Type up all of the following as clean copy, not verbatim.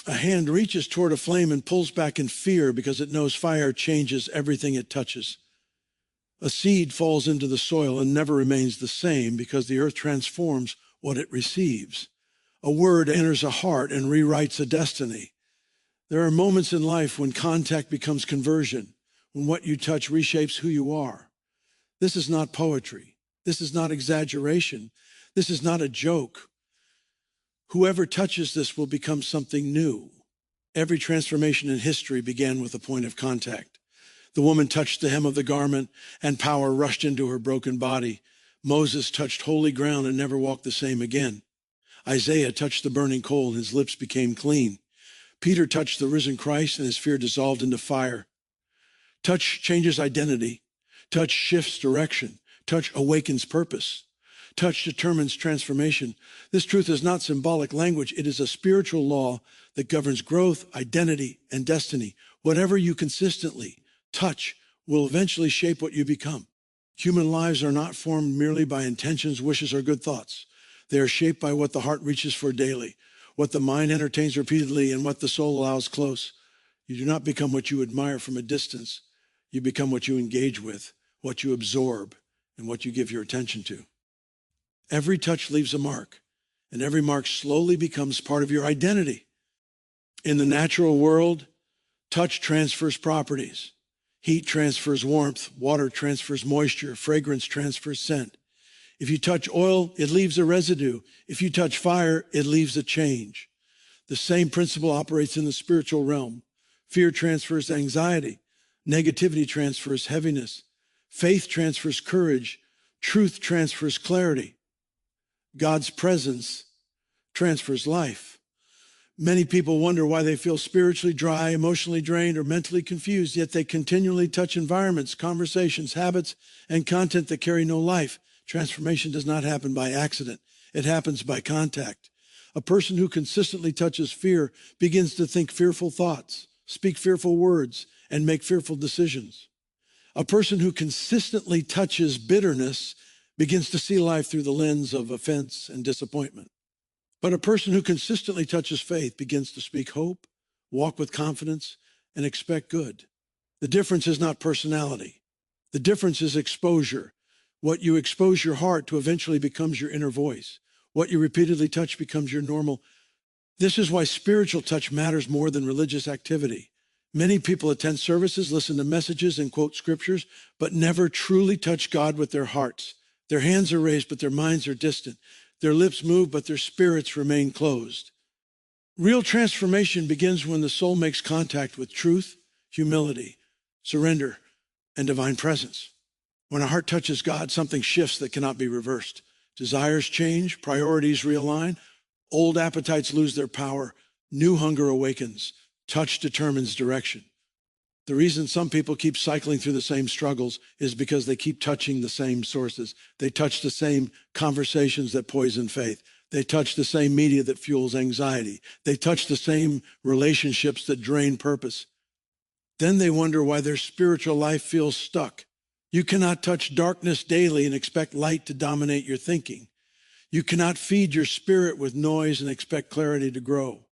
A hand reaches toward a flame and pulls back in fear because it knows fire changes everything it touches. A seed falls into the soil and never remains the same because the earth transforms what it receives. A word enters a heart and rewrites a destiny. There are moments in life when contact becomes conversion, when what you touch reshapes who you are. This is not poetry. This is not exaggeration. This is not a joke. Whoever touches this will become something new. Every transformation in history began with a point of contact. The woman touched the hem of the garment, and power rushed into her broken body. Moses touched holy ground and never walked the same again. Isaiah touched the burning coal, and his lips became clean. Peter touched the risen Christ, and his fear dissolved into fire. Touch changes identity. Touch shifts direction. Touch awakens purpose. Touch determines transformation. This truth is not symbolic language. It is a spiritual law that governs growth, identity, and destiny. Whatever you consistently touch will eventually shape what you become. Human lives are not formed merely by intentions, wishes, or good thoughts. They are shaped by what the heart reaches for daily, what the mind entertains repeatedly, and what the soul allows close. You do not become what you admire from a distance. You become what you engage with, what you absorb, and what you give your attention to. Every touch leaves a mark, and every mark slowly becomes part of your identity. In the natural world, touch transfers properties. Heat transfers warmth, water transfers moisture, fragrance transfers scent. If you touch oil, it leaves a residue. If you touch fire, it leaves a change. The same principle operates in the spiritual realm. Fear transfers anxiety. Negativity transfers heaviness. Faith transfers courage. Truth transfers clarity. God's presence transfers life. Many people wonder why they feel spiritually dry, emotionally drained, or mentally confused, yet they continually touch environments, conversations, habits, and content that carry no life. Transformation does not happen by accident. It happens by contact. A person who consistently touches fear begins to think fearful thoughts, speak fearful words, and make fearful decisions. A person who consistently touches bitterness begins to see life through the lens of offense and disappointment. But a person who consistently touches faith begins to speak hope, walk with confidence, and expect good. The difference is not personality. The difference is exposure. What you expose your heart to eventually becomes your inner voice. What you repeatedly touch becomes your normal. This is why spiritual touch matters more than religious activity. Many people attend services, listen to messages, and quote scriptures, but never truly touch God with their hearts. Their hands are raised, but their minds are distant. Their lips move, but their spirits remain closed. Real transformation begins when the soul makes contact with truth, humility, surrender, and divine presence. When a heart touches God, something shifts that cannot be reversed. Desires change, priorities realign, old appetites lose their power, new hunger awakens, touch determines direction. The reason some people keep cycling through the same struggles is because they keep touching the same sources. They touch the same conversations that poison faith. They touch the same media that fuels anxiety. They touch the same relationships that drain purpose. Then they wonder why their spiritual life feels stuck. You cannot touch darkness daily and expect light to dominate your thinking. You cannot feed your spirit with noise and expect clarity to grow.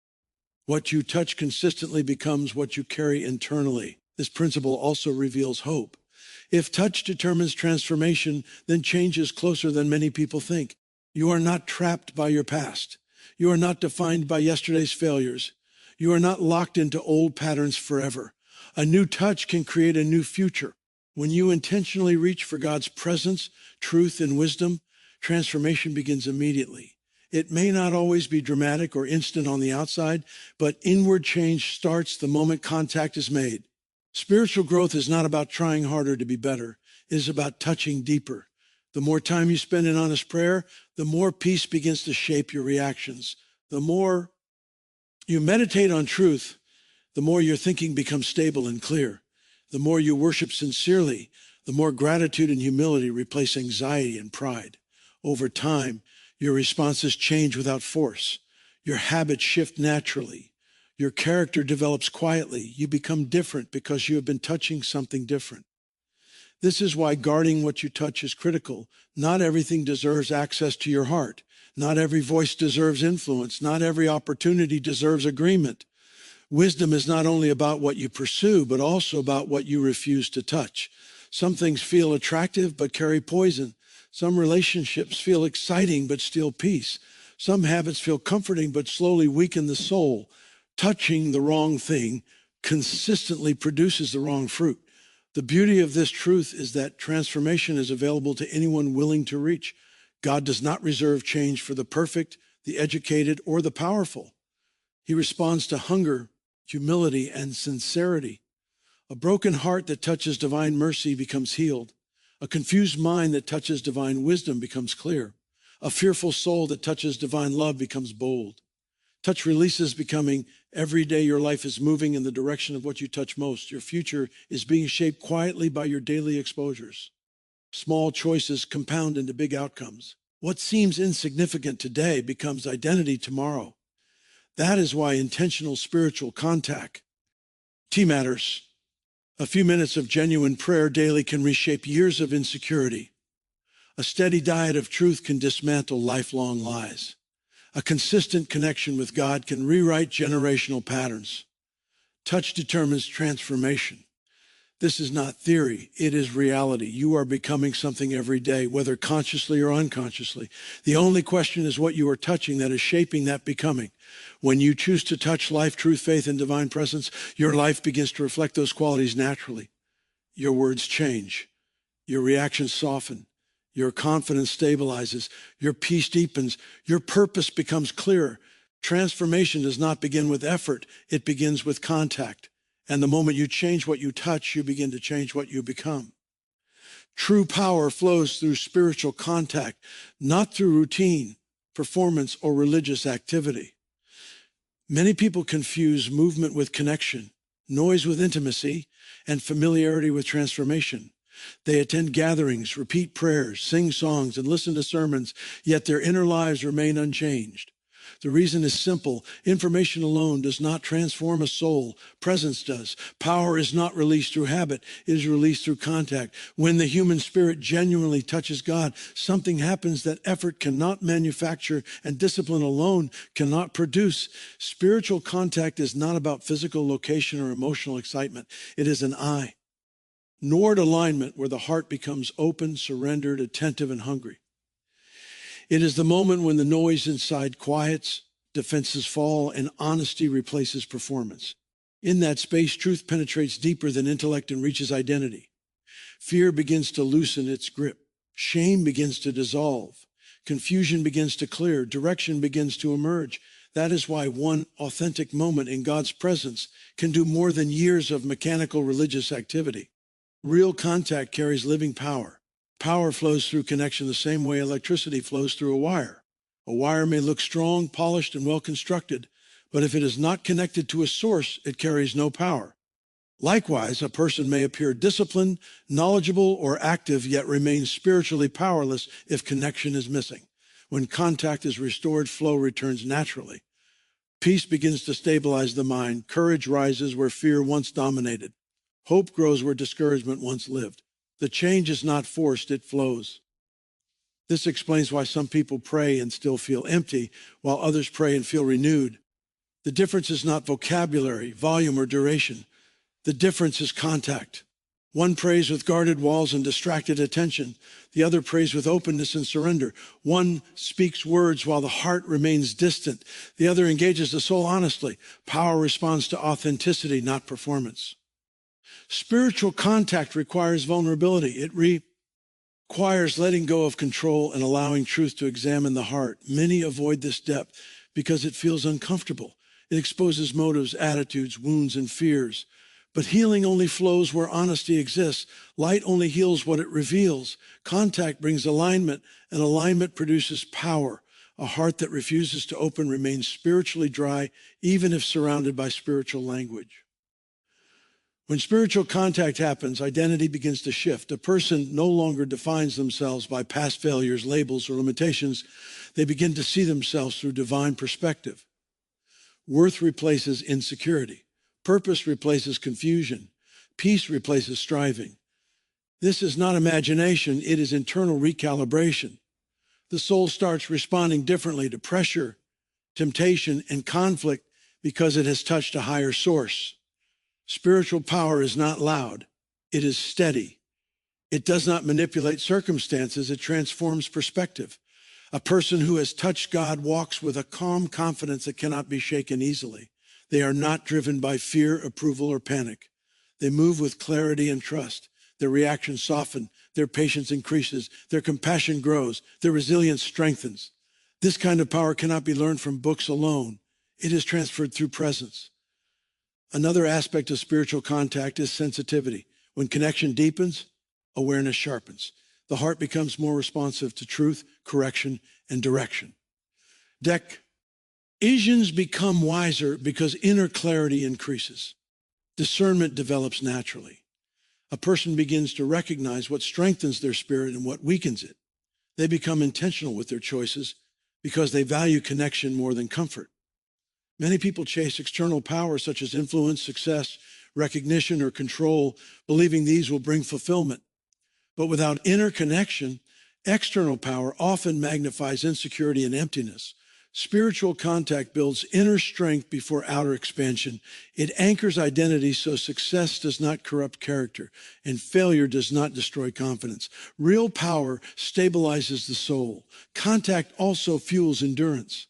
What you touch consistently becomes what you carry internally. This principle also reveals hope. If touch determines transformation, then change is closer than many people think. You are not trapped by your past. You are not defined by yesterday's failures. You are not locked into old patterns forever. A new touch can create a new future. When you intentionally reach for God's presence, truth, and wisdom, transformation begins immediately. It may not always be dramatic or instant on the outside, but inward change starts the moment contact is made. Spiritual growth is not about trying harder to be better. It is about touching deeper. The more time you spend in honest prayer, the more peace begins to shape your reactions. The more you meditate on truth, the more your thinking becomes stable and clear. The more you worship sincerely, the more gratitude and humility replace anxiety and pride. Over time, your responses change without force. Your habits shift naturally. Your character develops quietly. You become different because you have been touching something different. This is why guarding what you touch is critical. Not everything deserves access to your heart. Not every voice deserves influence. Not every opportunity deserves agreement. Wisdom is not only about what you pursue, but also about what you refuse to touch. Some things feel attractive, but carry poison. Some relationships feel exciting, but steal peace. Some habits feel comforting, but slowly weaken the soul. Touching the wrong thing consistently produces the wrong fruit. The beauty of this truth is that transformation is available to anyone willing to reach. God does not reserve change for the perfect, the educated, or the powerful. He responds to hunger, humility, and sincerity. A broken heart that touches divine mercy becomes healed. A confused mind that touches divine wisdom becomes clear. A fearful soul that touches divine love becomes bold. Touch releases, becoming every day your life is moving in the direction of what you touch most. Your future is being shaped quietly by your daily exposures. Small choices compound into big outcomes. What seems insignificant today becomes identity tomorrow. That is why intentional spiritual contact matters. A few minutes of genuine prayer daily can reshape years of insecurity. A steady diet of truth can dismantle lifelong lies. A consistent connection with God can rewrite generational patterns. Touch determines transformation. This is not theory, it is reality. You are becoming something every day, whether consciously or unconsciously. The only question is what you are touching that is shaping that becoming. When you choose to touch life, truth, faith, and divine presence, your life begins to reflect those qualities naturally. Your words change. Your reactions soften. Your confidence stabilizes. Your peace deepens. Your purpose becomes clearer. Transformation does not begin with effort. It begins with contact. And the moment you change what you touch, you begin to change what you become. True power flows through spiritual contact, not through routine, performance, or religious activity. Many people confuse movement with connection, noise with intimacy, and familiarity with transformation. They attend gatherings, repeat prayers, sing songs, and listen to sermons, yet their inner lives remain unchanged. The reason is simple. Information alone does not transform a soul. Presence does. Power is not released through habit. It is released through contact. When the human spirit genuinely touches God, something happens that effort cannot manufacture and discipline alone cannot produce. Spiritual contact is not about physical location or emotional excitement. It is an eye. Nord alignment where the heart becomes open, surrendered, attentive, and hungry. It is the moment when the noise inside quiets, defenses fall, and honesty replaces performance. In that space, truth penetrates deeper than intellect and reaches identity. Fear begins to loosen its grip. Shame begins to dissolve. Confusion begins to clear. Direction begins to emerge. That is why one authentic moment in God's presence can do more than years of mechanical religious activity. Real contact carries living power. Power flows through connection the same way electricity flows through a wire. A wire may look strong, polished, and well-constructed, but if it is not connected to a source, it carries no power. Likewise, a person may appear disciplined, knowledgeable, or active, yet remain spiritually powerless if connection is missing. When contact is restored, flow returns naturally. Peace begins to stabilize the mind. Courage rises where fear once dominated. Hope grows where discouragement once lived. The change is not forced, it flows. This explains why some people pray and still feel empty, while others pray and feel renewed. The difference is not vocabulary, volume, or duration. The difference is contact. One prays with guarded walls and distracted attention. The other prays with openness and surrender. One speaks words while the heart remains distant. The other engages the soul honestly. Power responds to authenticity, not performance. Spiritual contact requires vulnerability. It requires letting go of control and allowing truth to examine the heart. Many avoid this depth because it feels uncomfortable. It exposes motives, attitudes, wounds, and fears. But healing only flows where honesty exists. Light only heals what it reveals. Contact brings alignment, and alignment produces power. A heart that refuses to open remains spiritually dry, even if surrounded by spiritual language. When spiritual contact happens, identity begins to shift. A person no longer defines themselves by past failures, labels, or limitations. They begin to see themselves through divine perspective. Worth replaces insecurity. Purpose replaces confusion. Peace replaces striving. This is not imagination, it is internal recalibration. The soul starts responding differently to pressure, temptation, and conflict because it has touched a higher source. Spiritual power is not loud. It is steady. It does not manipulate circumstances. It transforms perspective. A person who has touched God walks with a calm confidence that cannot be shaken easily. They are not driven by fear, approval, or panic. They move with clarity and trust. Their reactions soften. Their patience increases. Their compassion grows. Their resilience strengthens. This kind of power cannot be learned from books alone. It is transferred through presence. Another aspect of spiritual contact is sensitivity. When connection deepens, awareness sharpens. The heart becomes more responsive to truth, correction, and direction. Decisions become wiser because inner clarity increases. Discernment develops naturally. A person begins to recognize what strengthens their spirit and what weakens it. They become intentional with their choices because they value connection more than comfort. Many people chase external power such as influence, success, recognition, or control, believing these will bring fulfillment. But without inner connection, external power often magnifies insecurity and emptiness. Spiritual contact builds inner strength before outer expansion. It anchors identity so success does not corrupt character and failure does not destroy confidence. Real power stabilizes the soul. Contact also fuels endurance.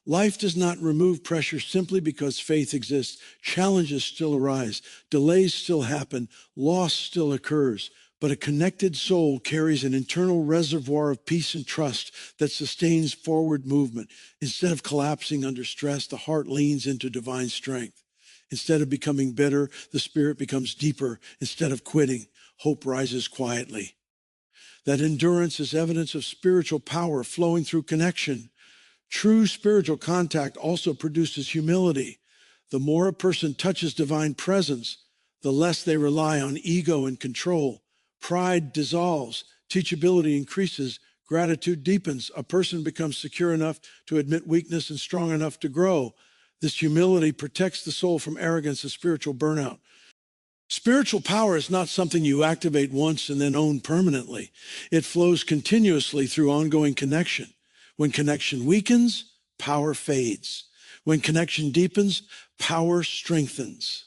Life does not remove pressure simply because faith exists. Challenges still arise. Delays still happen. Loss still occurs. But a connected soul carries an internal reservoir of peace and trust that sustains forward movement. Instead of collapsing under stress, the heart leans into divine strength. Instead of becoming bitter, the spirit becomes deeper. Instead of quitting, hope rises quietly. That endurance is evidence of spiritual power flowing through connection. True spiritual contact also produces humility. The more a person touches divine presence, the less they rely on ego and control. Pride dissolves, teachability increases, gratitude deepens. A person becomes secure enough to admit weakness and strong enough to grow. This humility protects the soul from arrogance and spiritual burnout. Spiritual power is not something you activate once and then own permanently. It flows continuously through ongoing connection. When connection weakens, power fades. When connection deepens, power strengthens.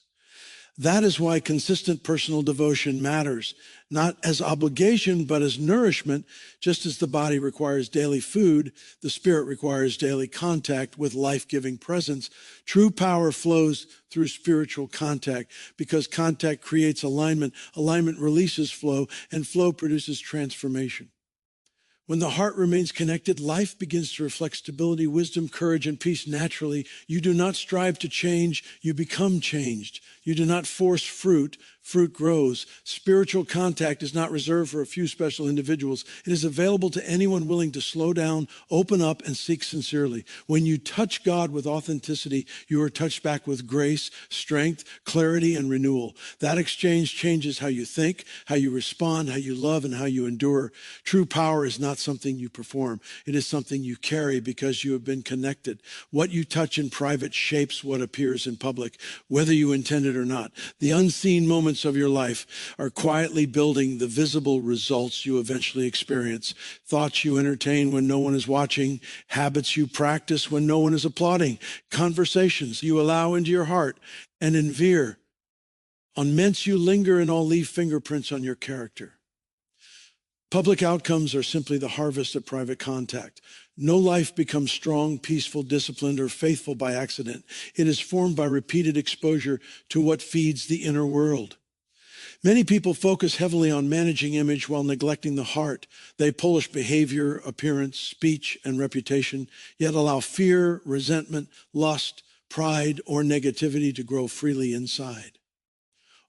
That is why consistent personal devotion matters, not as obligation, but as nourishment. Just as the body requires daily food, the spirit requires daily contact with life-giving presence. True power flows through spiritual contact because contact creates alignment. Alignment releases flow, and flow produces transformation. When the heart remains connected, life begins to reflect stability, wisdom, courage, and peace naturally. You do not strive to change, you become changed. You do not force fruit, fruit grows. Spiritual contact is not reserved for a few special individuals. It is available to anyone willing to slow down, open up, and seek sincerely. When you touch God with authenticity, you are touched back with grace, strength, clarity, and renewal. That exchange changes how you think, how you respond, how you love, and how you endure. True power is not something you perform. It is something you carry because you have been connected. What you touch in private shapes what appears in public, whether you intend it or not. The unseen moments of your life are quietly building the visible results you eventually experience. Thoughts you entertain when no one is watching, habits you practice when no one is applauding, conversations you allow into your heart and in veer. On ments you linger and all leave fingerprints on your character. Public outcomes are simply the harvest of private contact. No life becomes strong, peaceful, disciplined, or faithful by accident. It is formed by repeated exposure to what feeds the inner world. Many people focus heavily on managing image while neglecting the heart. They polish behavior, appearance, speech, and reputation, yet allow fear, resentment, lust, pride, or negativity to grow freely inside.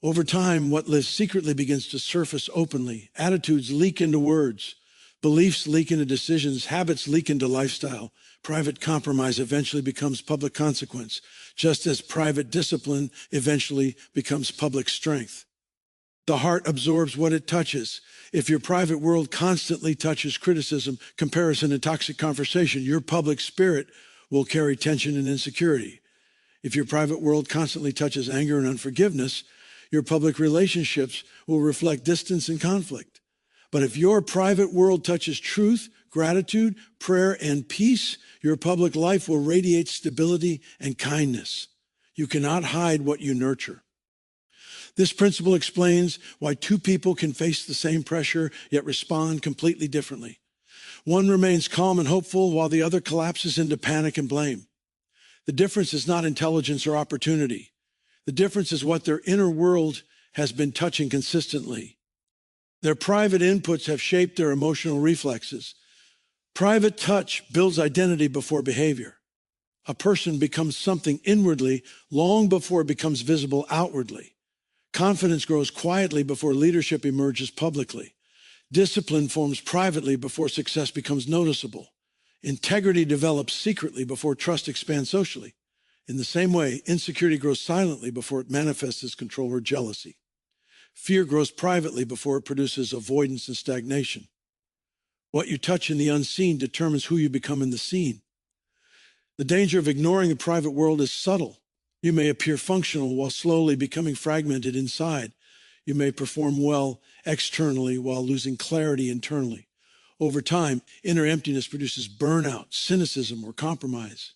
Over time, what lives secretly begins to surface openly. Attitudes leak into words. Beliefs leak into decisions. Habits leak into lifestyle. Private compromise eventually becomes public consequence, just as private discipline eventually becomes public strength. The heart absorbs what it touches. If your private world constantly touches criticism, comparison, and toxic conversation, your public spirit will carry tension and insecurity. If your private world constantly touches anger and unforgiveness, your public relationships will reflect distance and conflict. But if your private world touches truth, gratitude, prayer, and peace, your public life will radiate stability and kindness. You cannot hide what you nurture. This principle explains why two people can face the same pressure yet respond completely differently. One remains calm and hopeful while the other collapses into panic and blame. The difference is not intelligence or opportunity. The difference is what their inner world has been touching consistently. Their private inputs have shaped their emotional reflexes. Private touch builds identity before behavior. A person becomes something inwardly long before it becomes visible outwardly. Confidence grows quietly before leadership emerges publicly. Discipline forms privately before success becomes noticeable. Integrity develops secretly before trust expands socially. In the same way, insecurity grows silently before it manifests as control or jealousy. Fear grows privately before it produces avoidance and stagnation. What you touch in the unseen determines who you become in the seen. The danger of ignoring the private world is subtle. You may appear functional while slowly becoming fragmented inside. You may perform well externally while losing clarity internally. Over time, inner emptiness produces burnout, cynicism, or compromise.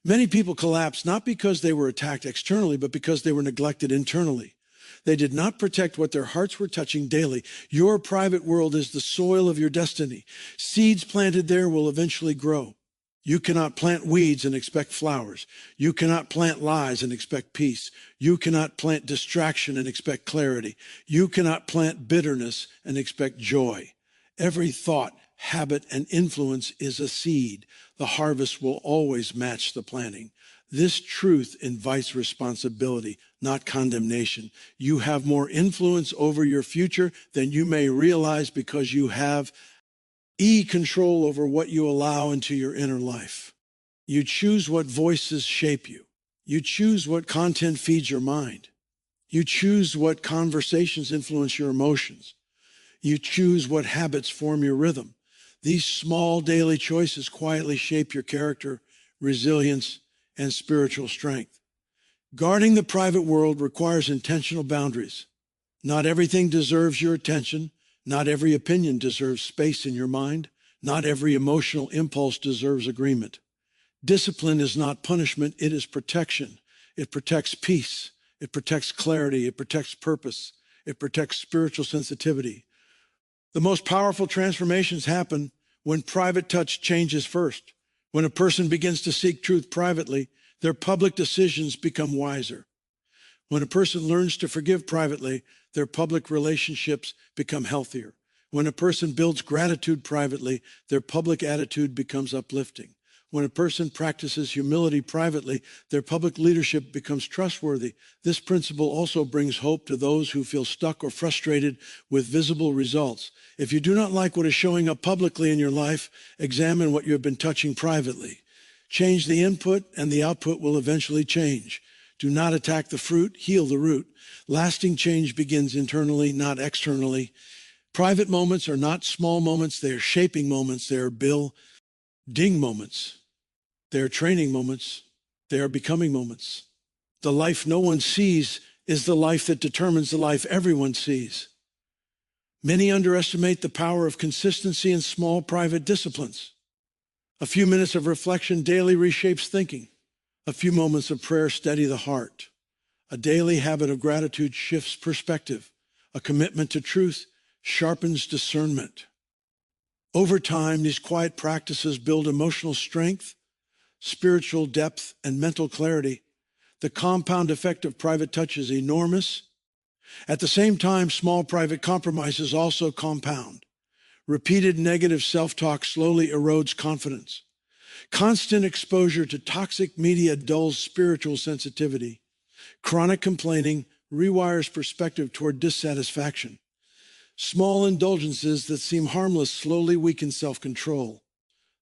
Many people collapse not because they were attacked externally, but because they were neglected internally. They did not protect what their hearts were touching daily. Your private world is the soil of your destiny. Seeds planted there will eventually grow. You cannot plant weeds and expect flowers. You cannot plant lies and expect peace. You cannot plant distraction and expect clarity. You cannot plant bitterness and expect joy. Every thought, habit, and influence is a seed. The harvest will always match the planting. This truth invites responsibility, not condemnation. You have more influence over your future than you may realize because you have control over what you allow into your inner life. You choose what voices shape you. You choose what content feeds your mind. You choose what conversations influence your emotions. You choose what habits form your rhythm. These small daily choices quietly shape your character, resilience, and spiritual strength. Guarding the private world requires intentional boundaries. Not everything deserves your attention. Not every opinion deserves space in your mind. Not every emotional impulse deserves agreement. Discipline is not punishment, it is protection. It protects peace. It protects clarity. It protects purpose. It protects spiritual sensitivity. The most powerful transformations happen when private touch changes first. When a person begins to seek truth privately, their public decisions become wiser. When a person learns to forgive privately, their public relationships become healthier. When a person builds gratitude privately, their public attitude becomes uplifting. When a person practices humility privately, their public leadership becomes trustworthy. This principle also brings hope to those who feel stuck or frustrated with visible results. If you do not like what is showing up publicly in your life, examine what you have been touching privately. Change the input and the output will eventually change. Do not attack the fruit, heal the root. Lasting change begins internally, not externally. Private moments are not small moments. They are shaping moments. They are building moments. They are training moments. They are becoming moments. The life no one sees is the life that determines the life everyone sees. Many underestimate the power of consistency in small private disciplines. A few minutes of reflection daily reshapes thinking. A few moments of prayer steady the heart. A daily habit of gratitude shifts perspective. A commitment to truth sharpens discernment. Over time, these quiet practices build emotional strength, spiritual depth, and mental clarity. The compound effect of private touch is enormous. At the same time, small private compromises also compound. Repeated negative self-talk slowly erodes confidence. Constant exposure to toxic media dulls spiritual sensitivity. Chronic complaining rewires perspective toward dissatisfaction. Small indulgences that seem harmless slowly weaken self-control.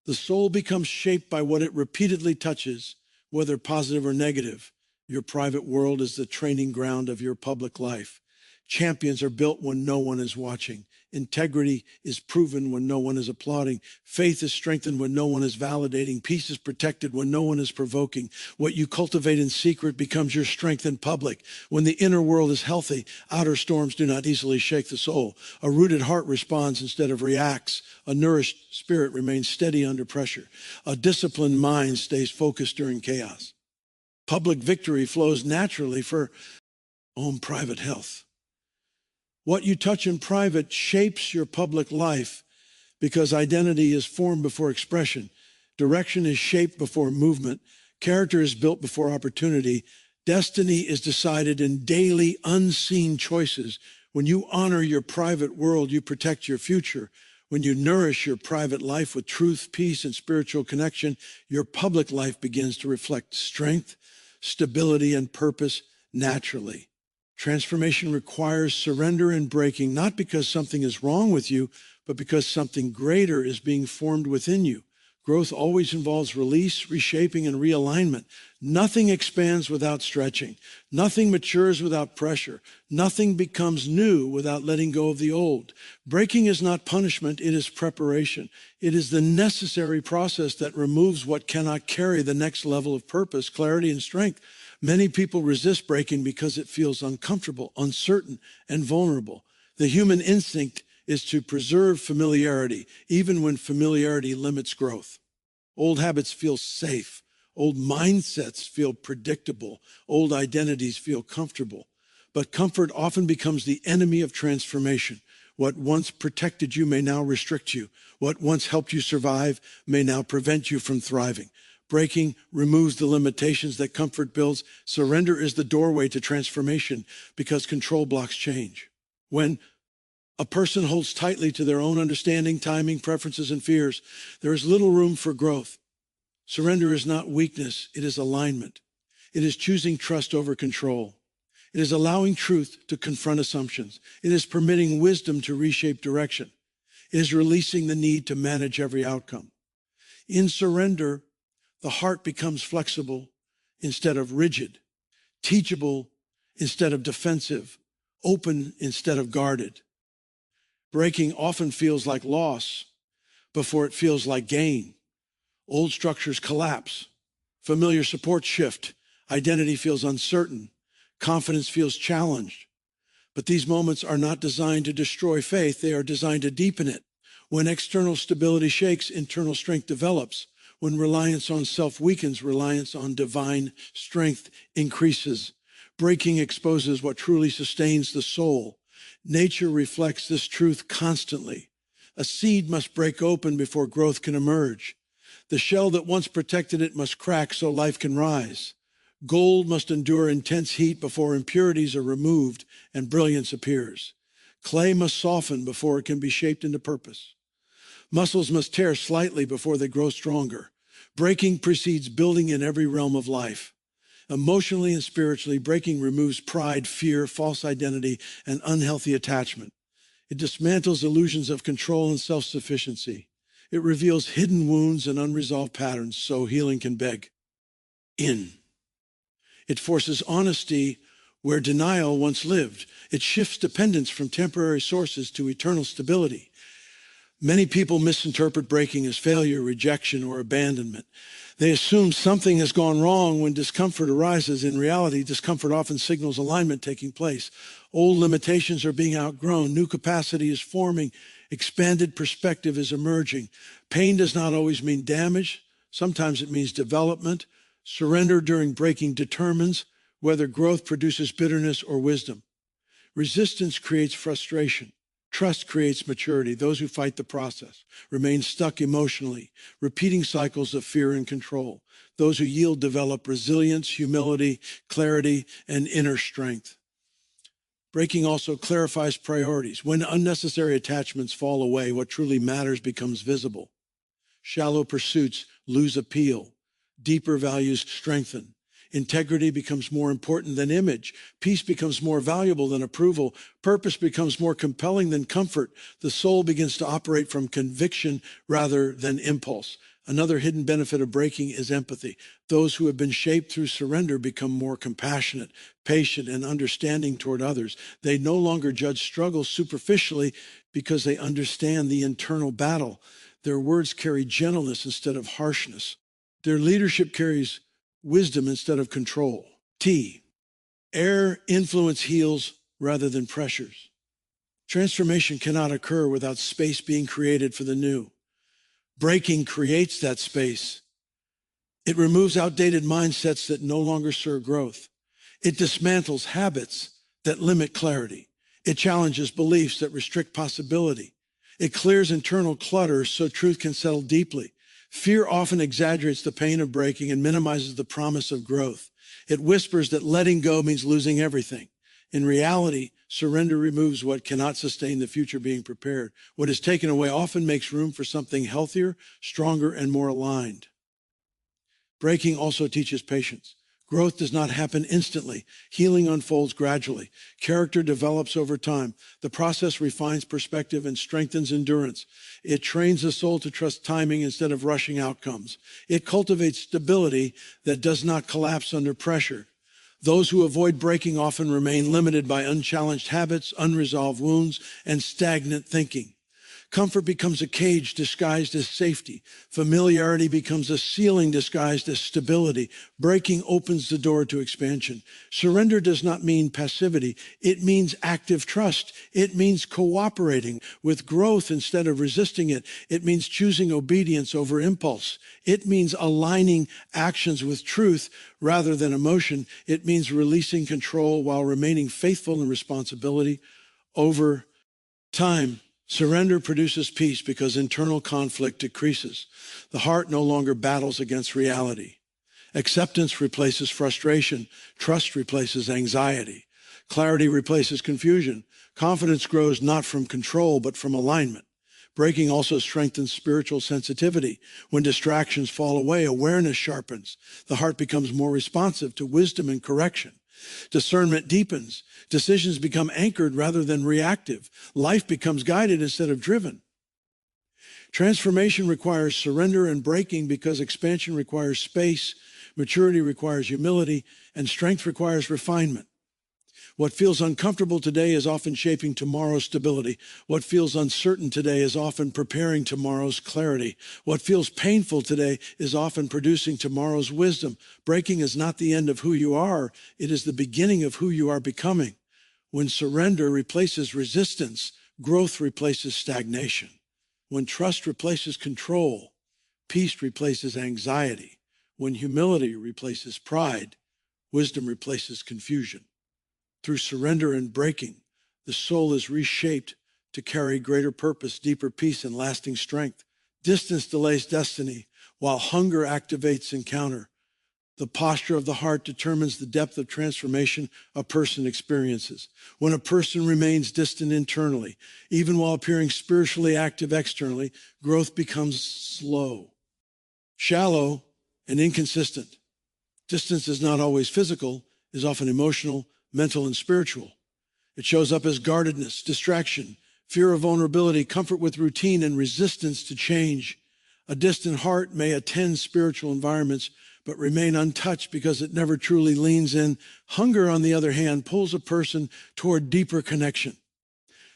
The soul becomes shaped by what it repeatedly touches, whether positive or negative. Your private world is the training ground of your public life. Champions are built when no one is watching. Integrity is proven when no one is applauding. Faith is strengthened when no one is validating. Peace is protected when no one is provoking. What you cultivate in secret becomes your strength in public. When the inner world is healthy, outer storms do not easily shake the soul. A rooted heart responds instead of reacts. A nourished spirit remains steady under pressure. A disciplined mind stays focused during chaos. Public victory flows naturally for own private health. What you touch in private shapes your public life because identity is formed before expression. Direction is shaped before movement. Character is built before opportunity. Destiny is decided in daily, unseen choices. When you honor your private world, you protect your future. When you nourish your private life with truth, peace, and spiritual connection, your public life begins to reflect strength, stability, and purpose naturally. Transformation requires surrender and breaking, not because something is wrong with you, but because something greater is being formed within you. Growth always involves release, reshaping, and realignment. Nothing expands without stretching. Nothing matures without pressure. Nothing becomes new without letting go of the old. Breaking is not punishment, it is preparation. It is the necessary process that removes what cannot carry the next level of purpose, clarity, and strength. Many people resist breaking because it feels uncomfortable, uncertain, and vulnerable. The human instinct is to preserve familiarity, even when familiarity limits growth. Old habits feel safe. Old mindsets feel predictable. Old identities feel comfortable. But comfort often becomes the enemy of transformation. What once protected you may now restrict you. What once helped you survive may now prevent you from thriving. Breaking removes the limitations that comfort builds. Surrender is the doorway to transformation because control blocks change. When a person holds tightly to their own understanding, timing, preferences, and fears, there is little room for growth. Surrender is not weakness, it is alignment. It is choosing trust over control. It is allowing truth to confront assumptions. It is permitting wisdom to reshape direction. It is releasing the need to manage every outcome. In surrender, the heart becomes flexible instead of rigid, teachable instead of defensive, open instead of guarded. Breaking often feels like loss before it feels like gain. Old structures collapse. Familiar supports shift. Identity feels uncertain. Confidence feels challenged. But these moments are not designed to destroy faith. They are designed to deepen it. When external stability shakes, internal strength develops. When reliance on self weakens, reliance on divine strength increases. Breaking exposes what truly sustains the soul. Nature reflects this truth constantly. A seed must break open before growth can emerge. The shell that once protected it must crack so life can rise. Gold must endure intense heat before impurities are removed and brilliance appears. Clay must soften before it can be shaped into purpose. Muscles must tear slightly before they grow stronger. Breaking precedes building in every realm of life. Emotionally and spiritually, breaking removes pride, fear, false identity, and unhealthy attachment. It dismantles illusions of control and self-sufficiency. It reveals hidden wounds and unresolved patterns so healing can beg in. It forces honesty where denial once lived. It shifts dependence from temporary sources to eternal stability. Many people misinterpret breaking as failure, rejection, or abandonment. They assume something has gone wrong when discomfort arises. In reality, discomfort often signals alignment taking place. Old limitations are being outgrown. New capacity is forming. Expanded perspective is emerging. Pain does not always mean damage. Sometimes it means development. Surrender during breaking determines whether growth produces bitterness or wisdom. Resistance creates frustration. Trust creates maturity. Those who fight the process remain stuck emotionally, repeating cycles of fear and control. Those who yield develop resilience, humility, clarity, and inner strength. Breaking also clarifies priorities. When unnecessary attachments fall away, what truly matters becomes visible. Shallow pursuits lose appeal. Deeper values strengthen. Integrity becomes more important than image. Peace becomes more valuable than approval. Purpose becomes more compelling than comfort. The soul begins to operate from conviction rather than impulse. Another hidden benefit of breaking is empathy. Those who have been shaped through surrender become more compassionate, patient, and understanding toward others. They no longer judge struggles superficially because they understand the internal battle. Their words carry gentleness instead of harshness. Their leadership carries wisdom instead of control. T. Air influence heals rather than pressures. Transformation cannot occur without space being created for the new. Breaking creates that space. It removes outdated mindsets that no longer serve growth. It dismantles habits that limit clarity. It challenges beliefs that restrict possibility. It clears internal clutter so truth can settle deeply. Fear often exaggerates the pain of breaking and minimizes the promise of growth. It whispers that letting go means losing everything. In reality, surrender removes what cannot sustain the future being prepared. What is taken away often makes room for something healthier, stronger, and more aligned. Breaking also teaches patience. Growth does not happen instantly. Healing unfolds gradually. Character develops over time. The process refines perspective and strengthens endurance. It trains the soul to trust timing instead of rushing outcomes. It cultivates stability that does not collapse under pressure. Those who avoid breaking often remain limited by unchallenged habits, unresolved wounds, and stagnant thinking. Comfort becomes a cage disguised as safety. Familiarity becomes a ceiling disguised as stability. Breaking opens the door to expansion. Surrender does not mean passivity. It means active trust. It means cooperating with growth instead of resisting it. It means choosing obedience over impulse. It means aligning actions with truth rather than emotion. It means releasing control while remaining faithful in responsibility over time. Surrender produces peace because internal conflict decreases. The heart no longer battles against reality. Acceptance replaces frustration. Trust replaces anxiety. Clarity replaces confusion. Confidence grows not from control, but from alignment. Breaking also strengthens spiritual sensitivity. When distractions fall away, awareness sharpens. The heart becomes more responsive to wisdom and correction. Discernment deepens. Decisions become anchored rather than reactive. Life becomes guided instead of driven. Transformation requires surrender and breaking because expansion requires space, maturity requires humility, and strength requires refinement. What feels uncomfortable today is often shaping tomorrow's stability. What feels uncertain today is often preparing tomorrow's clarity. What feels painful today is often producing tomorrow's wisdom. Breaking is not the end of who you are. It is the beginning of who you are becoming. When surrender replaces resistance, growth replaces stagnation. When trust replaces control, peace replaces anxiety. When humility replaces pride, wisdom replaces confusion. Through surrender and breaking, the soul is reshaped to carry greater purpose, deeper peace, and lasting strength. Distance delays destiny, while hunger activates encounter. The posture of the heart determines the depth of transformation a person experiences. When a person remains distant internally, even while appearing spiritually active externally, growth becomes slow, shallow, and inconsistent. Distance is not always physical, it is often emotional, mental, and spiritual. It shows up as guardedness, distraction, fear of vulnerability, comfort with routine, and resistance to change. A distant heart may attend spiritual environments, but remain untouched because it never truly leans in. Hunger, on the other hand, pulls a person toward deeper connection.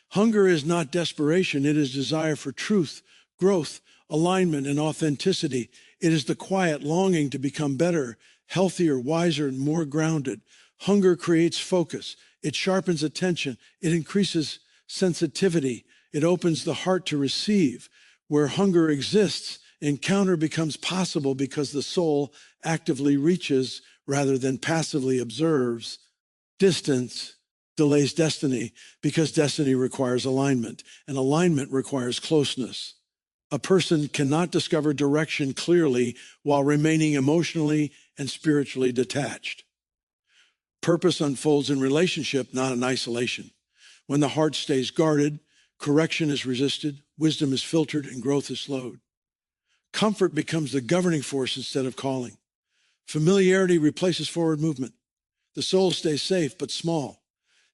Hunger is not desperation. It is desire for truth, growth, alignment, and authenticity. It is the quiet longing to become better, healthier, wiser, and more grounded. Hunger creates focus. It sharpens attention. It increases sensitivity. It opens the heart to receive. Where hunger exists, encounter becomes possible because the soul actively reaches rather than passively observes. Distance delays destiny because destiny requires alignment, and alignment requires closeness. A person cannot discover direction clearly while remaining emotionally and spiritually detached. Purpose unfolds in relationship, not in isolation. When the heart stays guarded, correction is resisted, wisdom is filtered, and growth is slowed. Comfort becomes the governing force instead of calling. Familiarity replaces forward movement. The soul stays safe but small.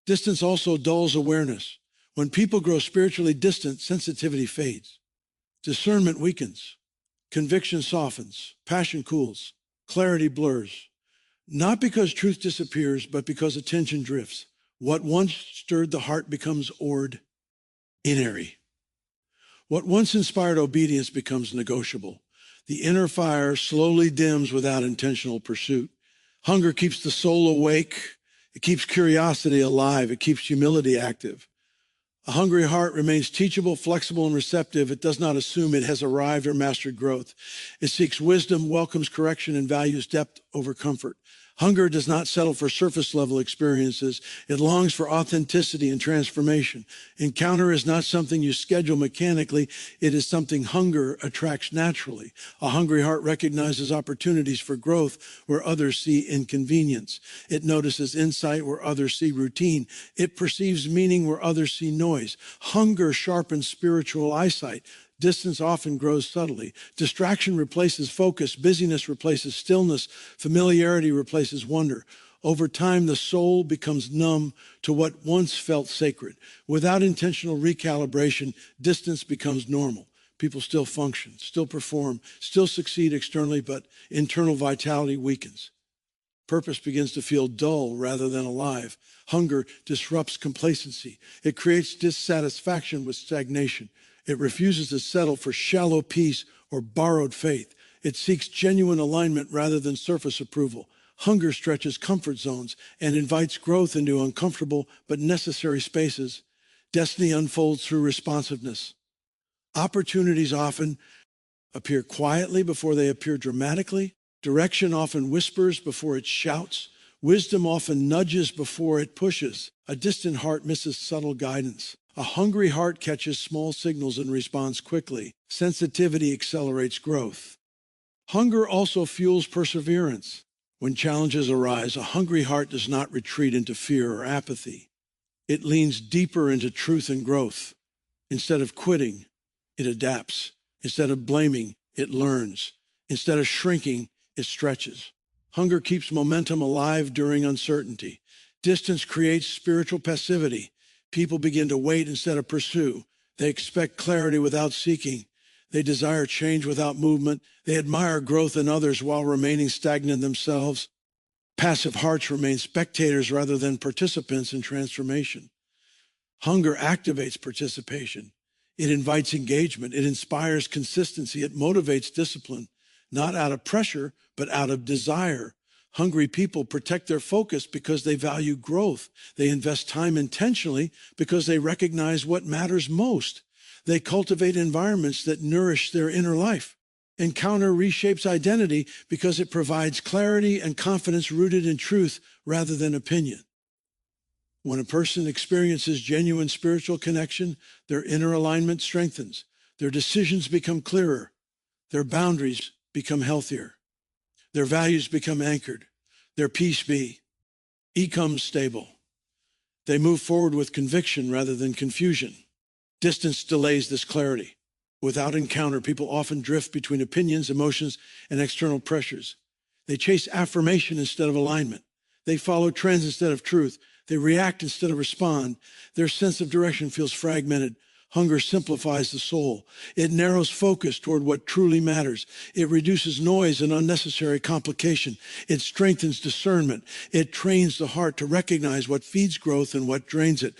Distance also dulls awareness. When people grow spiritually distant, sensitivity fades. Discernment weakens. Conviction softens, passion cools, clarity blurs. Not because truth disappears, but because attention drifts. What once stirred the heart becomes ordinary. What once inspired obedience becomes negotiable. The inner fire slowly dims without intentional pursuit. Hunger keeps the soul awake. It keeps curiosity alive. It keeps humility active. A hungry heart remains teachable, flexible, and receptive. It does not assume it has arrived or mastered growth. It seeks wisdom, welcomes correction, and values depth over comfort. Hunger does not settle for surface-level experiences. It longs for authenticity and transformation. Encounter is not something you schedule mechanically. It is something hunger attracts naturally. A hungry heart recognizes opportunities for growth where others see inconvenience. It notices insight where others see routine. It perceives meaning where others see noise. Hunger sharpens spiritual eyesight. Distance often grows subtly. Distraction replaces focus. Busyness replaces stillness. Familiarity replaces wonder. Over time, the soul becomes numb to what once felt sacred. Without intentional recalibration, distance becomes normal. People still function, still perform, still succeed externally, but internal vitality weakens. Purpose begins to feel dull rather than alive. Hunger disrupts complacency. It creates dissatisfaction with stagnation. It refuses to settle for shallow peace or borrowed faith. It seeks genuine alignment rather than surface approval. Hunger stretches comfort zones and invites growth into uncomfortable but necessary spaces. Destiny unfolds through responsiveness. Opportunities often appear quietly before they appear dramatically. Direction often whispers before it shouts. Wisdom often nudges before it pushes. A distant heart misses subtle guidance. A hungry heart catches small signals and responds quickly. Sensitivity accelerates growth. Hunger also fuels perseverance. When challenges arise, a hungry heart does not retreat into fear or apathy. It leans deeper into truth and growth. Instead of quitting, it adapts. Instead of blaming, it learns. Instead of shrinking, it stretches. Hunger keeps momentum alive during uncertainty. Distance creates spiritual passivity. People begin to wait instead of pursue. They expect clarity without seeking. They desire change without movement. They admire growth in others while remaining stagnant themselves. Passive hearts remain spectators rather than participants in transformation. Hunger activates participation. It invites engagement. It inspires consistency. It motivates discipline, not out of pressure, but out of desire. Hungry people protect their focus because they value growth. They invest time intentionally because they recognize what matters most. They cultivate environments that nourish their inner life. Encounter reshapes identity because it provides clarity and confidence rooted in truth rather than opinion. When a person experiences genuine spiritual connection, their inner alignment strengthens. Their decisions become clearer. Their boundaries become healthier. Their values become anchored. Their peace becomes stable. They move forward with conviction rather than confusion. Distance delays this clarity. Without encounter, people often drift between opinions, emotions, and external pressures. They chase affirmation instead of alignment. They follow trends instead of truth. They react instead of respond. Their sense of direction feels fragmented. Hunger simplifies the soul. It narrows focus toward what truly matters. It reduces noise and unnecessary complication. It strengthens discernment. It trains the heart to recognize what feeds growth and what drains it.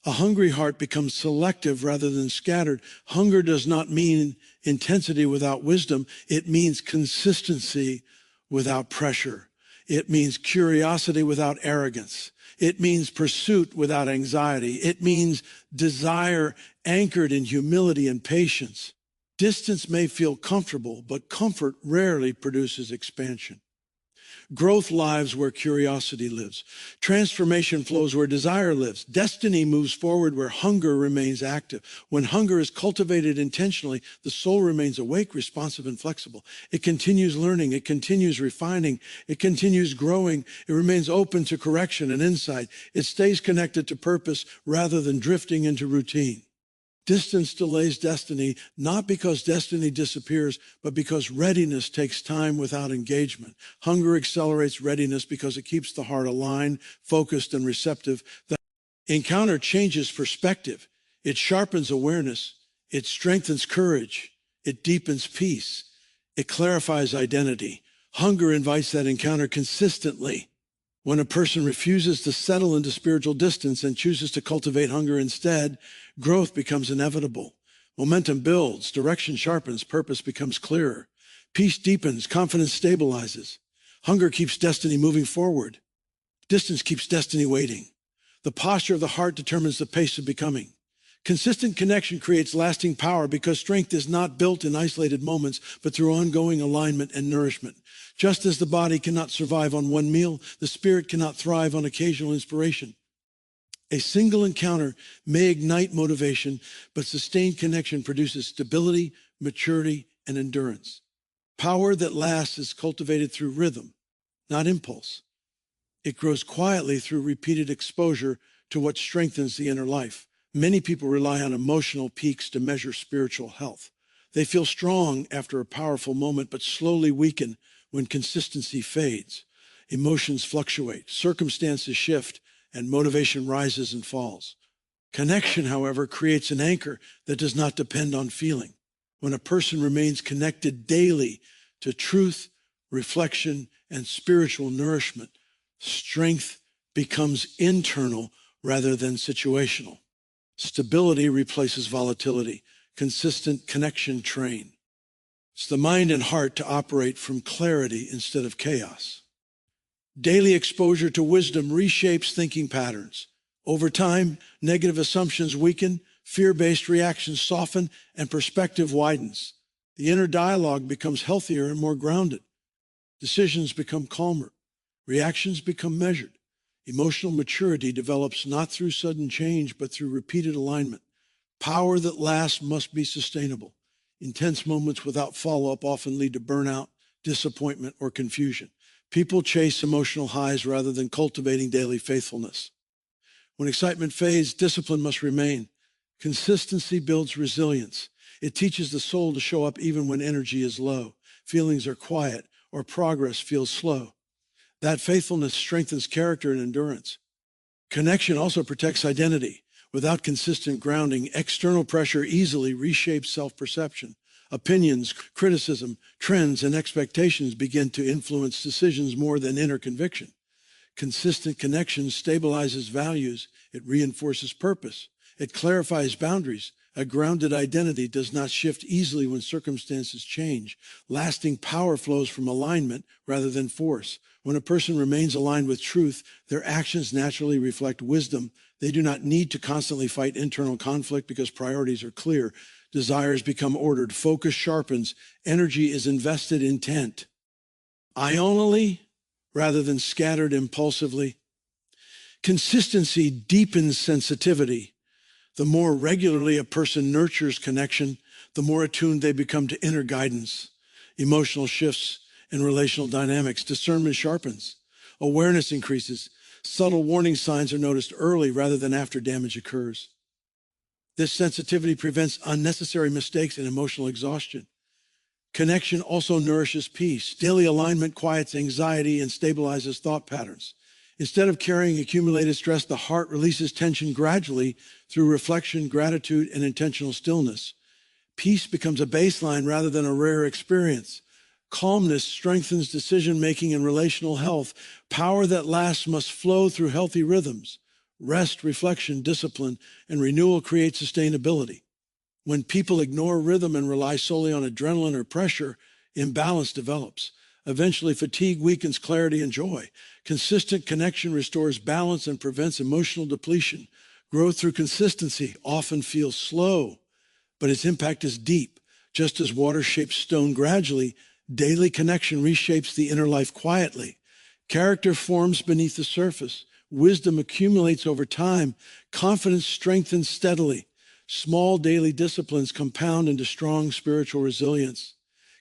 A hungry heart becomes selective rather than scattered. Hunger does not mean intensity without wisdom. It means consistency without pressure. It means curiosity without arrogance. It means pursuit without anxiety. It means desire anchored in humility and patience. Distance may feel comfortable, but comfort rarely produces expansion. Growth lives where curiosity lives. Transformation flows where desire lives. Destiny moves forward where hunger remains active. When hunger is cultivated intentionally, the soul remains awake, responsive, and flexible. It continues learning. It continues refining. It continues growing. It remains open to correction and insight. It stays connected to purpose rather than drifting into routine. Distance delays destiny, not because destiny disappears, but because readiness takes time without engagement. Hunger accelerates readiness because it keeps the heart aligned, focused, and receptive. The encounter changes perspective. It sharpens awareness. It strengthens courage. It deepens peace. It clarifies identity. Hunger invites that encounter consistently. When a person refuses to settle into spiritual distance and chooses to cultivate hunger instead, growth becomes inevitable. Momentum builds, direction sharpens, purpose becomes clearer. Peace deepens, confidence stabilizes. Hunger keeps destiny moving forward. Distance keeps destiny waiting. The posture of the heart determines the pace of becoming. Consistent connection creates lasting power because strength is not built in isolated moments, but through ongoing alignment and nourishment. Just as the body cannot survive on one meal, the spirit cannot thrive on occasional inspiration. A single encounter may ignite motivation, but sustained connection produces stability, maturity, and endurance. Power that lasts is cultivated through rhythm, not impulse. It grows quietly through repeated exposure to what strengthens the inner life. Many people rely on emotional peaks to measure spiritual health. They feel strong after a powerful moment, but slowly weaken when consistency fades. Emotions fluctuate, circumstances shift, and motivation rises and falls. Connection, however, creates an anchor that does not depend on feeling. When a person remains connected daily to truth, reflection, and spiritual nourishment, strength becomes internal rather than situational. Stability replaces volatility. Consistent connection train. It's the mind and heart to operate from clarity instead of chaos. Daily exposure to wisdom reshapes thinking patterns. Over time, negative assumptions weaken, fear-based reactions soften, and perspective widens. The inner dialogue becomes healthier and more grounded. Decisions become calmer. Reactions become measured. Emotional maturity develops not through sudden change, but through repeated alignment. Power that lasts must be sustainable. Intense moments without follow-up often lead to burnout, disappointment, or confusion. People chase emotional highs rather than cultivating daily faithfulness. When excitement fades, discipline must remain. Consistency builds resilience. It teaches the soul to show up even when energy is low, feelings are quiet, or progress feels slow. That faithfulness strengthens character and endurance. Connection also protects identity. Without consistent grounding, external pressure easily reshapes self-perception. Opinions, criticism, trends, and expectations begin to influence decisions more than inner conviction. Consistent connection stabilizes values. It reinforces purpose. It clarifies boundaries. A grounded identity does not shift easily when circumstances change. Lasting power flows from alignment rather than force. When a person remains aligned with truth, their actions naturally reflect wisdom. They do not need to constantly fight internal conflict because priorities are clear. Desires become ordered. Focus sharpens. Energy is invested in intent. Ionally rather than scattered impulsively. Consistency deepens sensitivity. The more regularly a person nurtures connection, the more attuned they become to inner guidance, emotional shifts, and relational dynamics. Discernment sharpens. Awareness increases. Subtle warning signs are noticed early rather than after damage occurs. This sensitivity prevents unnecessary mistakes and emotional exhaustion. Connection also nourishes peace. Daily alignment quiets anxiety and stabilizes thought patterns. Instead of carrying accumulated stress, the heart releases tension gradually through reflection, gratitude, and intentional stillness. Peace becomes a baseline rather than a rare experience. Calmness strengthens decision-making and relational health. Power that lasts must flow through healthy rhythms. Rest, reflection, discipline, and renewal create sustainability. When people ignore rhythm and rely solely on adrenaline or pressure, imbalance develops. Eventually, fatigue weakens clarity and joy. Consistent connection restores balance and prevents emotional depletion. Growth through consistency often feels slow, but its impact is deep. Just as water shapes stone gradually, daily connection reshapes the inner life quietly. Character forms beneath the surface. Wisdom accumulates over time. Confidence strengthens steadily. Small daily disciplines compound into strong spiritual resilience.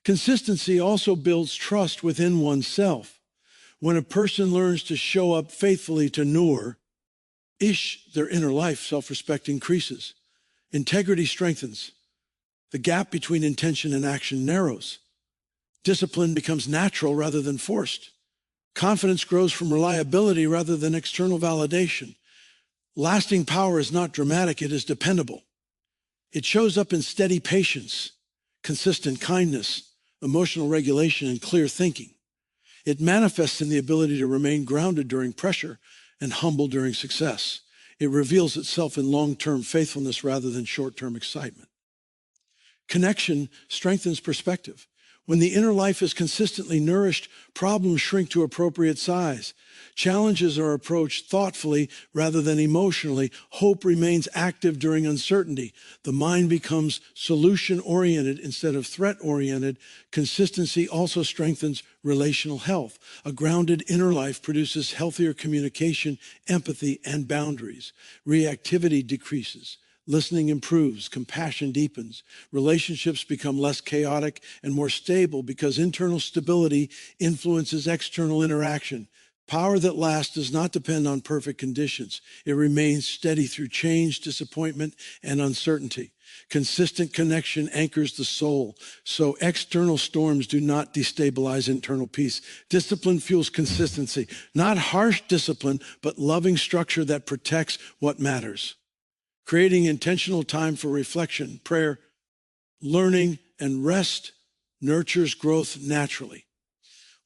Consistency also builds trust within oneself. When a person learns to show up faithfully to Nur, their inner life, self-respect increases. Integrity strengthens. The gap between intention and action narrows. Discipline becomes natural rather than forced. Confidence grows from reliability rather than external validation. Lasting power is not dramatic, it is dependable. It shows up in steady patience, consistent kindness, emotional regulation, and clear thinking. It manifests in the ability to remain grounded during pressure and humble during success. It reveals itself in long-term faithfulness rather than short-term excitement. Connection strengthens perspective. When the inner life is consistently nourished, problems shrink to appropriate size. Challenges are approached thoughtfully rather than emotionally. Hope remains active during uncertainty. The mind becomes solution-oriented instead of threat-oriented. Consistency also strengthens relational health. A grounded inner life produces healthier communication, empathy, and boundaries. Reactivity decreases. Listening improves, compassion deepens, relationships become less chaotic and more stable because internal stability influences external interaction. Power that lasts does not depend on perfect conditions. It remains steady through change, disappointment, and uncertainty. Consistent connection anchors the soul, so external storms do not destabilize internal peace. Discipline fuels consistency, not harsh discipline, but loving structure that protects what matters. Creating intentional time for reflection, prayer, learning, and rest nurtures growth naturally.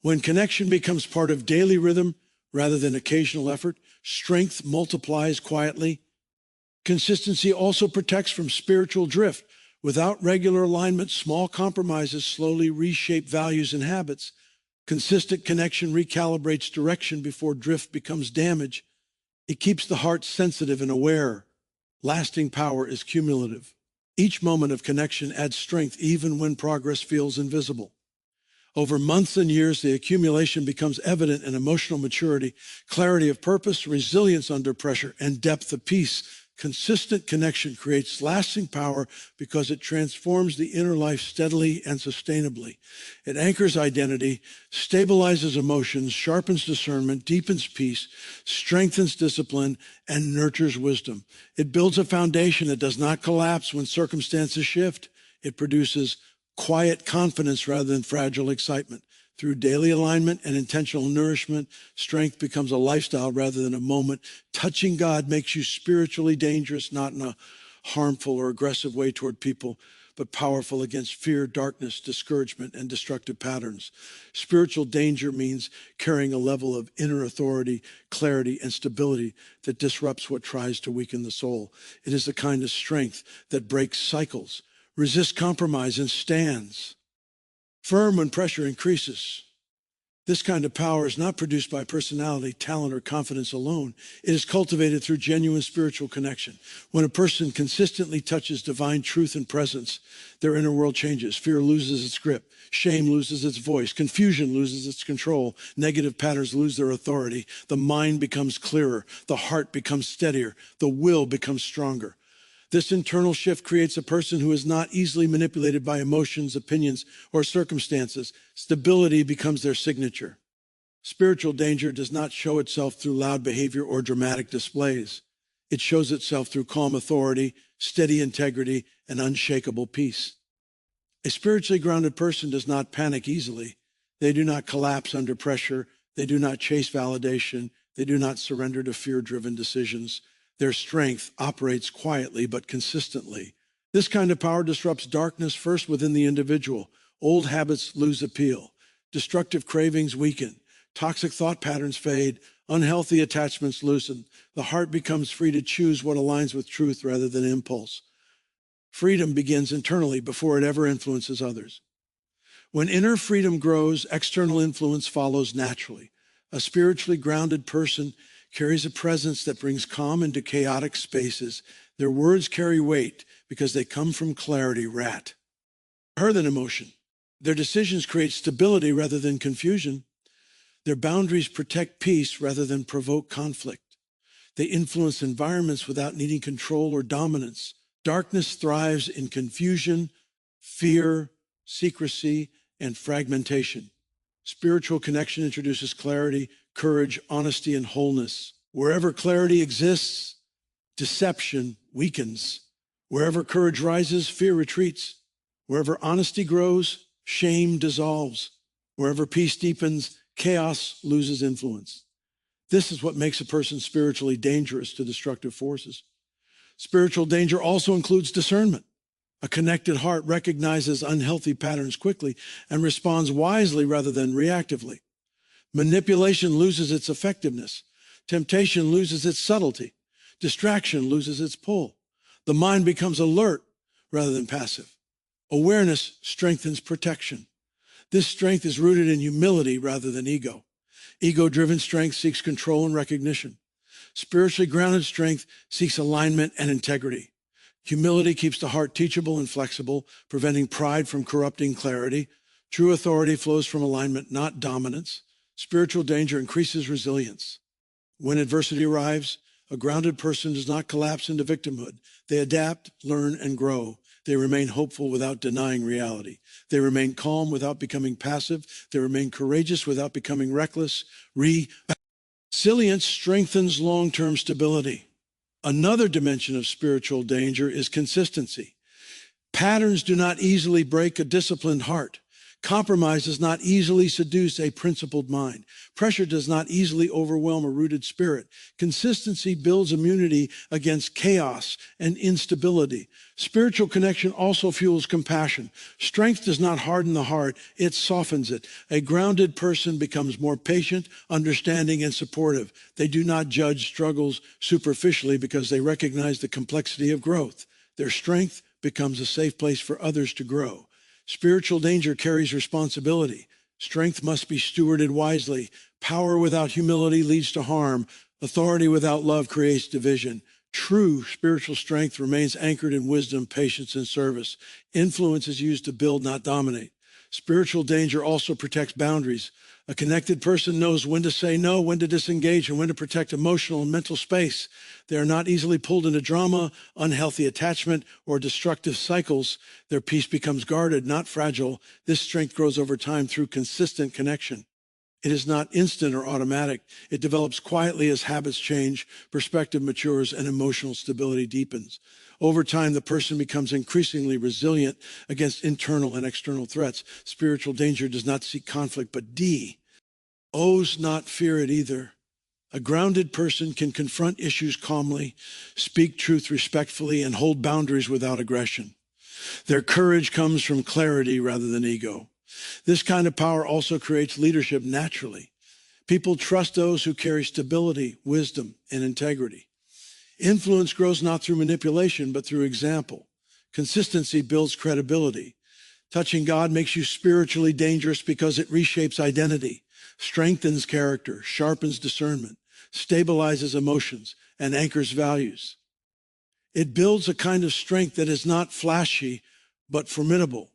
When connection becomes part of daily rhythm rather than occasional effort, strength multiplies quietly. Consistency also protects from spiritual drift. Without regular alignment, small compromises slowly reshape values and habits. Consistent connection recalibrates direction before drift becomes damage. It keeps the heart sensitive and aware. Lasting power is cumulative. Each moment of connection adds strength even when progress feels invisible. Over months and years, the accumulation becomes evident in emotional maturity, clarity of purpose, resilience under pressure, and depth of peace. Consistent connection creates lasting power because it transforms the inner life steadily and sustainably. It anchors identity, stabilizes emotions, sharpens discernment, deepens peace, strengthens discipline, and nurtures wisdom. It builds a foundation that does not collapse when circumstances shift. It produces quiet confidence rather than fragile excitement. Through daily alignment and intentional nourishment, strength becomes a lifestyle rather than a moment. Touching God makes you spiritually dangerous, not in a harmful or aggressive way toward people, but powerful against fear, darkness, discouragement, and destructive patterns. Spiritual danger means carrying a level of inner authority, clarity, and stability that disrupts what tries to weaken the soul. It is the kind of strength that breaks cycles, resists compromise, and stands firm when pressure increases. This kind of power is not produced by personality, talent, or confidence alone. It is cultivated through genuine spiritual connection. When a person consistently touches divine truth and presence, their inner world changes. Fear loses its grip. Shame loses its voice. Confusion loses its control. Negative patterns lose their authority. The mind becomes clearer. The heart becomes steadier. The will becomes stronger. This internal shift creates a person who is not easily manipulated by emotions, opinions, or circumstances. Stability becomes their signature. Spiritual danger does not show itself through loud behavior or dramatic displays. It shows itself through calm authority, steady integrity, and unshakable peace. A spiritually grounded person does not panic easily. They do not collapse under pressure. They do not chase validation. They do not surrender to fear-driven decisions. Their strength operates quietly but consistently. This kind of power disrupts darkness first within the individual. Old habits lose appeal. Destructive cravings weaken. Toxic thought patterns fade. Unhealthy attachments loosen. The heart becomes free to choose what aligns with truth rather than impulse. Freedom begins internally before it ever influences others. When inner freedom grows, external influence follows naturally. A spiritually grounded person carries a presence that brings calm into chaotic spaces. Their words carry weight because they come from clarity, rather than emotion. Their decisions create stability rather than confusion. Their boundaries protect peace rather than provoke conflict. They influence environments without needing control or dominance. Darkness thrives in confusion, fear, secrecy, and fragmentation. Spiritual connection introduces clarity, courage, honesty, and wholeness. Wherever clarity exists, deception weakens. Wherever courage rises, fear retreats. Wherever honesty grows, shame dissolves. Wherever peace deepens, chaos loses influence. This is what makes a person spiritually dangerous to destructive forces. Spiritual danger also includes discernment. A connected heart recognizes unhealthy patterns quickly and responds wisely rather than reactively. Manipulation loses its effectiveness. Temptation loses its subtlety. Distraction loses its pull. The mind becomes alert rather than passive. Awareness strengthens protection. This strength is rooted in humility rather than ego. Ego-driven strength seeks control and recognition. Spiritually grounded strength seeks alignment and integrity. Humility keeps the heart teachable and flexible, preventing pride from corrupting clarity. True authority flows from alignment, not dominance. Spiritual danger increases resilience. When adversity arrives, a grounded person does not collapse into victimhood. They adapt, learn, and grow. They remain hopeful without denying reality. They remain calm without becoming passive. They remain courageous without becoming reckless. Resilience strengthens long-term stability. Another dimension of spiritual danger is consistency. Patterns do not easily break a disciplined heart. Compromise does not easily seduce a principled mind. Pressure does not easily overwhelm a rooted spirit. Consistency builds immunity against chaos and instability. Spiritual connection also fuels compassion. Strength does not harden the heart, it softens it. A grounded person becomes more patient, understanding, and supportive. They do not judge struggles superficially because they recognize the complexity of growth. Their strength becomes a safe place for others to grow. Spiritual danger carries responsibility. Strength must be stewarded wisely. Power without humility leads to harm. Authority without love creates division. True spiritual strength remains anchored in wisdom, patience, and service. Influence is used to build, not dominate. Spiritual danger also protects boundaries. A connected person knows when to say no, when to disengage, and when to protect emotional and mental space. They are not easily pulled into drama, unhealthy attachment, or destructive cycles. Their peace becomes guarded, not fragile. This strength grows over time through consistent connection. It is not instant or automatic. It develops quietly as habits change, perspective matures, and emotional stability deepens. Over time, the person becomes increasingly resilient against internal and external threats. Spiritual danger does not seek conflict, but does not fear it either. A grounded person can confront issues calmly, speak truth respectfully, and hold boundaries without aggression. Their courage comes from clarity rather than ego. This kind of power also creates leadership naturally. People trust those who carry stability, wisdom, and integrity. Influence grows not through manipulation, but through example. Consistency builds credibility. Touching God makes you spiritually dangerous because it reshapes identity, strengthens character, sharpens discernment, stabilizes emotions, and anchors values. It builds a kind of strength that is not flashy, but formidable.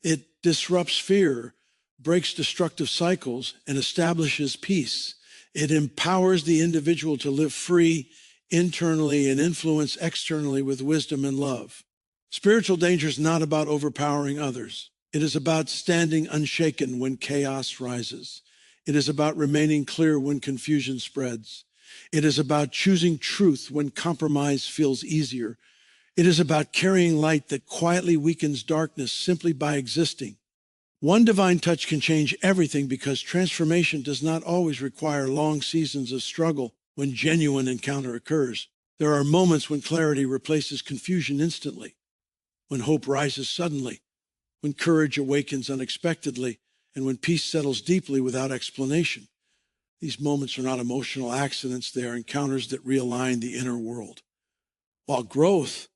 It disrupts fear, breaks destructive cycles, and establishes peace. It empowers the individual to live free internally and influence externally with wisdom and love. Spiritual danger is not about overpowering others. It is about standing unshaken when chaos rises. It is about remaining clear when confusion spreads. It is about choosing truth when compromise feels easier. It is about carrying light that quietly weakens darkness simply by existing. One divine touch can change everything because transformation does not always require long seasons of struggle when genuine encounter occurs. There are moments when clarity replaces confusion instantly, when hope rises suddenly, when courage awakens unexpectedly, and when peace settles deeply without explanation. These moments are not emotional accidents. They are encounters that realign the inner world. While growth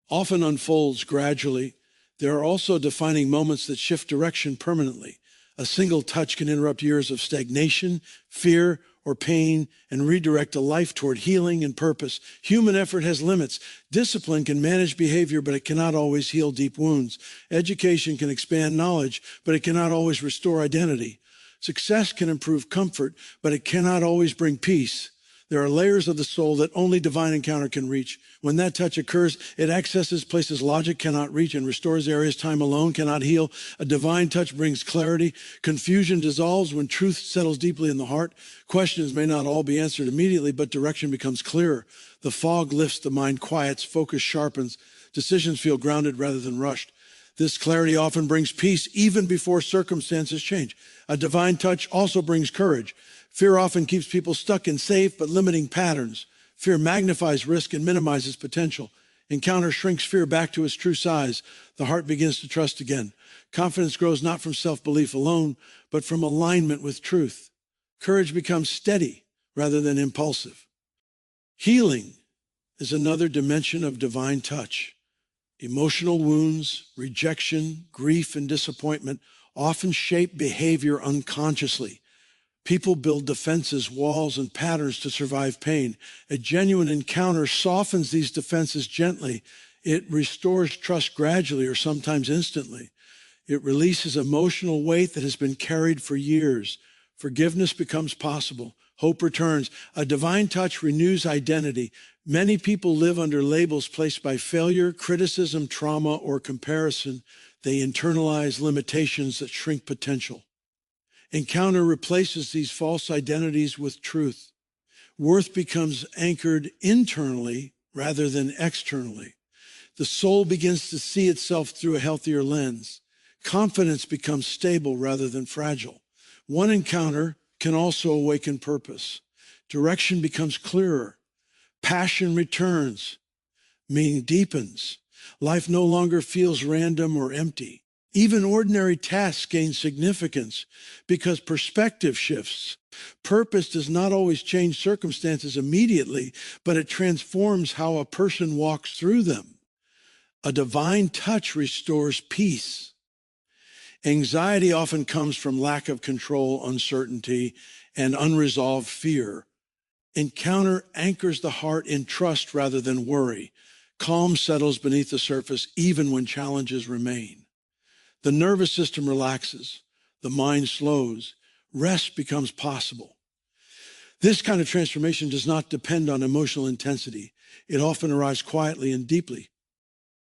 often unfolds gradually, there are also defining moments that shift direction permanently. A single touch can interrupt years of stagnation, fear, or pain and redirect a life toward healing and purpose. Human effort has limits. Discipline can manage behavior, but it cannot always heal deep wounds. Education can expand knowledge, but it cannot always restore identity. Success can improve comfort, but it cannot always bring peace. There are layers of the soul that only divine encounter can reach. When that touch occurs, it accesses places logic cannot reach and restores areas time alone cannot heal. A divine touch brings clarity. Confusion dissolves when truth settles deeply in the heart. Questions may not all be answered immediately, but direction becomes clearer. The fog lifts, the mind quiets, focus sharpens. Decisions feel grounded rather than rushed. This clarity often brings peace even before circumstances change. A divine touch also brings courage. Fear often keeps people stuck in safe but limiting patterns. Fear magnifies risk and minimizes potential. Encounter shrinks fear back to its true size. The heart begins to trust again. Confidence grows not from self-belief alone, but from alignment with truth. Courage becomes steady rather than impulsive. Healing is another dimension of divine touch. Emotional wounds, rejection, grief, and disappointment often shape behavior unconsciously. People build defenses, walls, and patterns to survive pain. A genuine encounter softens these defenses gently. It restores trust gradually or sometimes instantly. It releases emotional weight that has been carried for years. Forgiveness becomes possible. Hope returns. A divine touch renews identity. Many people live under labels placed by failure, criticism, trauma, or comparison. They internalize limitations that shrink potential. Encounter replaces these false identities with truth. Worth becomes anchored internally rather than externally. The soul begins to see itself through a healthier lens. Confidence becomes stable rather than fragile. One encounter can also awaken purpose. Direction becomes clearer. Passion returns. Meaning deepens. Life no longer feels random or empty. Even ordinary tasks gain significance because perspective shifts. Purpose does not always change circumstances immediately, but it transforms how a person walks through them. A divine touch restores peace. Anxiety often comes from lack of control, uncertainty, and unresolved fear. Encounter anchors the heart in trust rather than worry. Calm settles beneath the surface even when challenges remain. The nervous system relaxes. The mind slows. Rest becomes possible. This kind of transformation does not depend on emotional intensity. It often arrives quietly and deeply.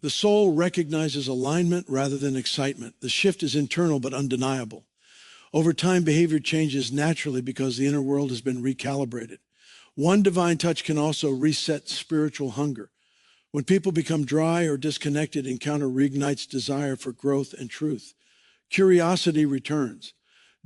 The soul recognizes alignment rather than excitement. The shift is internal but undeniable. Over time, behavior changes naturally because the inner world has been recalibrated. One divine touch can also reset spiritual hunger. When people become dry or disconnected, encounter reignites desire for growth and truth. Curiosity returns.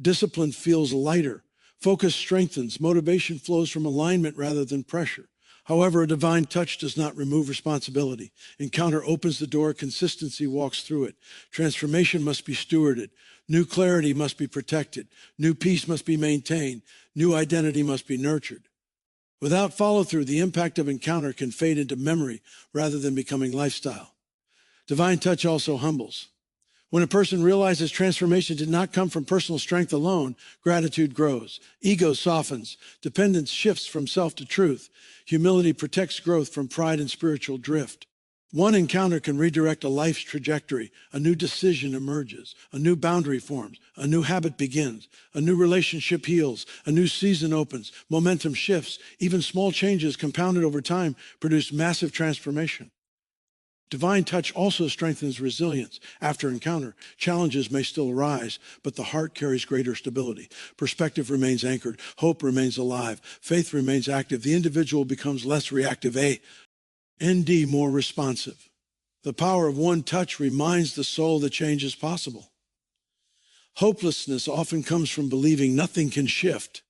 Discipline feels lighter. Focus strengthens. Motivation flows from alignment rather than pressure. However, a divine touch does not remove responsibility. Encounter opens the door. Consistency walks through it. Transformation must be stewarded. New clarity must be protected. New peace must be maintained. New identity must be nurtured. Without follow-through, the impact of encounter can fade into memory rather than becoming lifestyle. Divine touch also humbles. When a person realizes transformation did not come from personal strength alone, gratitude grows. Ego softens. Dependence shifts from self to truth. Humility protects growth from pride and spiritual drift. One encounter can redirect a life's trajectory. A new decision emerges. A new boundary forms. A new habit begins. A new relationship heals. A new season opens. Momentum shifts. Even small changes compounded over time produce massive transformation. Divine touch also strengthens resilience. After encounter, challenges may still arise, but the heart carries greater stability. Perspective remains anchored. Hope remains alive. Faith remains active. The individual becomes less reactive. ND, more responsive. The power of one touch reminds the soul that change is possible. Hopelessness often comes from believing nothing can shift.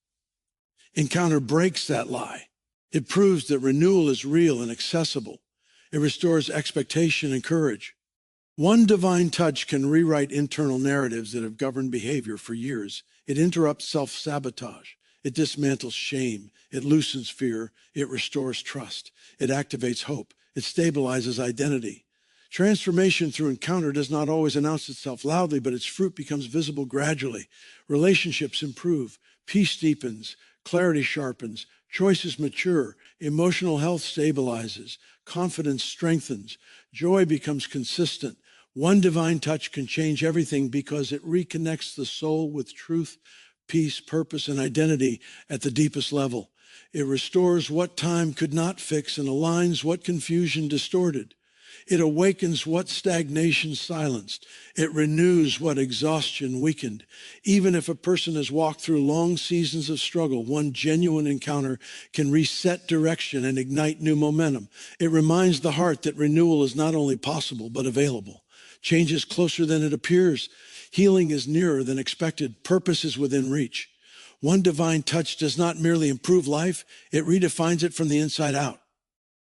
Encounter breaks that lie. It proves that renewal is real and accessible. It restores expectation and courage. One divine touch can rewrite internal narratives that have governed behavior for years. It interrupts self-sabotage. It dismantles shame. It loosens fear. It restores trust. It activates hope. It stabilizes identity. Transformation through encounter does not always announce itself loudly, but its fruit becomes visible gradually. Relationships improve. Peace deepens. Clarity sharpens. Choices mature. Emotional health stabilizes. Confidence strengthens. Joy becomes consistent. One divine touch can change everything because it reconnects the soul with truth, peace, purpose, and identity at the deepest level. It restores what time could not fix and aligns what confusion distorted. It awakens what stagnation silenced. It renews what exhaustion weakened. Even if a person has walked through long seasons of struggle, one genuine encounter can reset direction and ignite new momentum. It reminds the heart that renewal is not only possible, but available. Change is closer than it appears. Healing is nearer than expected. Purpose is within reach. One divine touch does not merely improve life, it redefines it from the inside out.